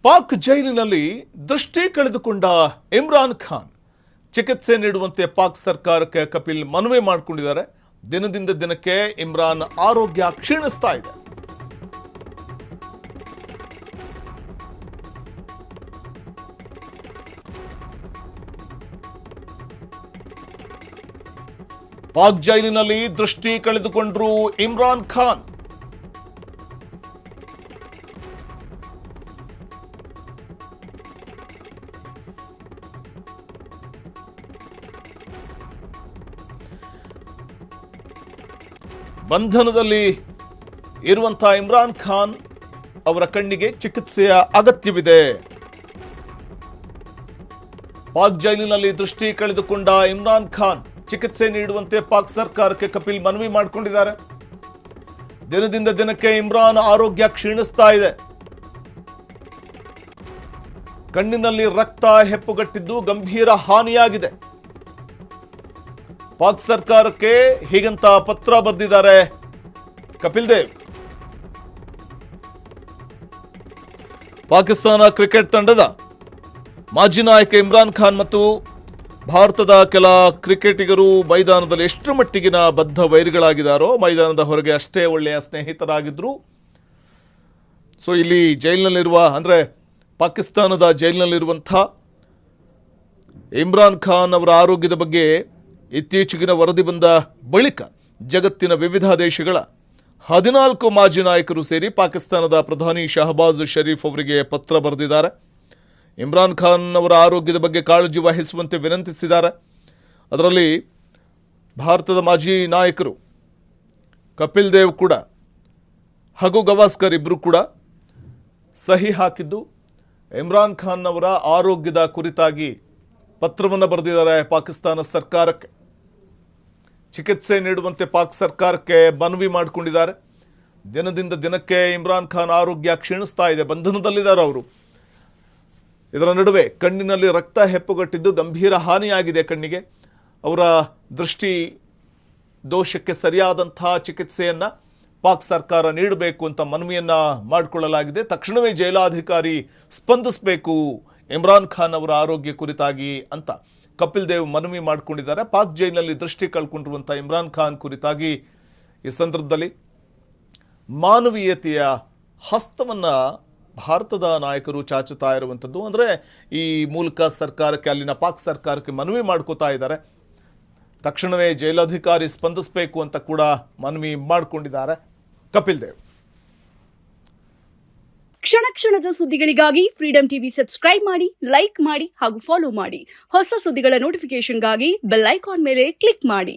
ಪಾಕ್ ಜೈಲಿನಲ್ಲಿ ದೃಷ್ಟಿ ಕಳೆದುಕೊಂಡ ಇಮ್ರಾನ್ ಖಾನ್ ಚಿಕಿತ್ಸೆ ನೀಡುವಂತೆ ಪಾಕ್ ಸರ್ಕಾರಕ್ಕೆ ಕಪಿಲ್ ಮನವಿ ಮಾಡಿಕೊಂಡಿದ್ದಾರೆ. ದಿನದಿಂದ ದಿನಕ್ಕೆ ಇಮ್ರಾನ್ ಆರೋಗ್ಯ ಕ್ಷೀಣಿಸ್ತಾ ಇದೆ. ಪಾಕ್ ಜೈಲಿನಲ್ಲಿ ದೃಷ್ಟಿ ಕಳೆದುಕೊಂಡ್ರು ಇಮ್ರಾನ್ ಖಾನ್. ಬಂಧನದಲ್ಲಿ ಇರುವಂತಹ ಇಮ್ರಾನ್ ಖಾನ್ ಅವರ ಕಣ್ಣಿಗೆ ಚಿಕಿತ್ಸೆಯ ಅಗತ್ಯವಿದೆ. ಪಾಕ್ ಜೈಲಿನಲ್ಲಿ ದೃಷ್ಟಿ ಕಳೆದುಕೊಂಡ ಇಮ್ರಾನ್ ಖಾನ್ ಚಿಕಿತ್ಸೆ ನೀಡುವಂತೆ ಪಾಕ್ ಸರ್ಕಾರಕ್ಕೆ ಕಪಿಲ್ ಮನವಿ ಮಾಡಿಕೊಂಡಿದ್ದಾರೆ. ದಿನದಿಂದ ದಿನಕ್ಕೆ ಇಮ್ರಾನ್ ಆರೋಗ್ಯ ಕ್ಷೀಣಿಸ್ತಾ ಇದೆ. ಕಣ್ಣಿನಲ್ಲಿ ರಕ್ತ ಹೆಪ್ಪುಗಟ್ಟಿದ್ದು ಗಂಭೀರ ಹಾನಿಯಾಗಿದೆ. ಪಾಕ್ ಸರ್ಕಾರಕ್ಕೆ ಹೀಗಂತ ಪತ್ರ ಬರೆದಿದ್ದಾರೆ ಕಪಿಲ್ ದೇವ್. ಪಾಕಿಸ್ತಾನ ಕ್ರಿಕೆಟ್ ತಂಡದ ಮಾಜಿ ನಾಯಕ ಇಮ್ರಾನ್ ಖಾನ್ ಮತ್ತು ಭಾರತದ ಕೆಲ ಕ್ರಿಕೆಟಿಗರು ಮೈದಾನದಲ್ಲಿ ಎಷ್ಟು ಮಟ್ಟಿಗಿನ ಬದ್ಧ ವೈರಿಗಳಾಗಿದ್ದಾರೋ ಮೈದಾನದ ಹೊರಗೆ ಅಷ್ಟೇ ಒಳ್ಳೆಯ ಸ್ನೇಹಿತರಾಗಿದ್ರು. ಸೊ ಇಲ್ಲಿ ಜೈಲಿನಲ್ಲಿರುವ ಅಂದರೆ ಪಾಕಿಸ್ತಾನದ ಜೈಲಿನಲ್ಲಿರುವಂಥ ಇಮ್ರಾನ್ ಖಾನ್ ಅವರ ಆರೋಗ್ಯದ ಬಗ್ಗೆ ಇತ್ತೀಚೆಗಿನ ವರದಿ ಬಂದ ಬಳಿಕ ಜಗತ್ತಿನ ವಿವಿಧ ದೇಶಗಳ 14 ಮಾಜಿ ನಾಯಕರು ಸೇರಿ ಪಾಕಿಸ್ತಾನದ ಪ್ರಧಾನಿ ಶಹಬಾಜ್ ಶರೀಫ್ ಅವರಿಗೆ ಪತ್ರ ಬರೆದಿದ್ದಾರೆ. ಇಮ್ರಾನ್ ಖಾನ್ ಅವರ ಆರೋಗ್ಯದ ಬಗ್ಗೆ ಕಾಳಜಿ ವಹಿಸುವಂತೆ ವಿನಂತಿಸಿದ್ದಾರೆ. ಅದರಲ್ಲಿ ಭಾರತದ ಮಾಜಿ ನಾಯಕರು ಕಪಿಲ್ ದೇವ್ ಕೂಡ ಹಾಗೂ ಗವಾಸ್ಕರ್ ಇಬ್ಬರು ಕೂಡ ಸಹಿ ಹಾಕಿದ್ದು ಇಮ್ರಾನ್ ಖಾನ್ ಅವರ ಆರೋಗ್ಯದ ಕುರಿತಾಗಿ ಪತ್ರವನ್ನು ಬರೆದಿದ್ದಾರೆ ಪಾಕಿಸ್ತಾನ ಸರ್ಕಾರಕ್ಕೆ. ಚಿಕಿತ್ಸೆ ನೀಡುವಂತೆ ಪಾಕ್ ಸರ್ಕಾರಕ್ಕೆ ಮನವಿ ಮಾಡಿಕೊಂಡಿದ್ದಾರೆ. ದಿನದಿಂದ ದಿನಕ್ಕೆ ಇಮ್ರಾನ್ ಖಾನ್ ಆರೋಗ್ಯ ಕ್ಷೀಣಿಸ್ತಾ ಇದೆ. ಬಂಧನದಲ್ಲಿದ್ದಾರೆ ಅವರು. ಇದರ ನಡುವೆ ಕಣ್ಣಿನಲ್ಲಿ ರಕ್ತ ಹೆಪ್ಪುಗಟ್ಟಿದ್ದು ಗಂಭೀರ ಹಾನಿಯಾಗಿದೆ ಕಣ್ಣಿಗೆ. ಅವರ ದೃಷ್ಟಿ ದೋಷಕ್ಕೆ ಸರಿಯಾದಂಥ ಚಿಕಿತ್ಸೆಯನ್ನು ಪಾಕ್ ಸರ್ಕಾರ ನೀಡಬೇಕು ಅಂತ ಮನವಿಯನ್ನು ಮಾಡಿಕೊಳ್ಳಲಾಗಿದೆ. ತಕ್ಷಣವೇ ಜೈಲಾಧಿಕಾರಿ ಸ್ಪಂದಿಸಬೇಕು ಇಮ್ರಾನ್ ಖಾನ್ ಅವರ ಆರೋಗ್ಯ ಕುರಿತಾಗಿ ಅಂತ ಕಪಿಲ್ ದೇವ್ ಮನವಿ ಮಾಡಿಕೊಂಡಿದ್ದಾರೆ. ಪಾಕ್ ಜೈಲಿನಲ್ಲಿ ದೃಷ್ಟಿ ಕಳ್ಕೊಂಡಿರುವಂಥ ಇಮ್ರಾನ್ ಖಾನ್ ಕುರಿತಾಗಿ ಈ ಸಂದರ್ಭದಲ್ಲಿ ಮಾನವೀಯತೆಯ ಹಸ್ತವನ್ನು ಭಾರತದ ನಾಯಕರು ಚಾಚುತ್ತಾ ಇರುವಂಥದ್ದು. ಅಂದರೆ ಈ ಮೂಲಕ ಸರ್ಕಾರಕ್ಕೆ, ಅಲ್ಲಿನ ಪಾಕ್ ಸರ್ಕಾರಕ್ಕೆ ಮನವಿ ಮಾಡ್ಕೋತಾ ಇದ್ದಾರೆ. ತಕ್ಷಣವೇ ಜೈಲಾಧಿಕಾರಿ ಸ್ಪಂದಿಸಬೇಕು ಅಂತ ಕೂಡ ಮನವಿ ಮಾಡಿಕೊಂಡಿದ್ದಾರೆ ಕಪಿಲ್ ದೇವ್. ಕ್ಷಣ ಕ್ಷಣದ ಸುದ್ದಿಗಳಿಗಾಗಿ ಫ್ರೀಡಂ ಟಿವಿ ಸಬ್ಸ್ಕ್ರೈಬ್ ಮಾಡಿ, ಲೈಕ್ ಮಾಡಿ ಹಾಗೂ ಫಾಲೋ ಮಾಡಿ. ಹೊಸ ಸುದ್ದಿಗಳ ನೋಟಿಫಿಕೇಶನ್ಗಾಗಿ ಬೆಲ್ ಐಕಾನ್ ಮೇಲೆ ಕ್ಲಿಕ್ ಮಾಡಿ.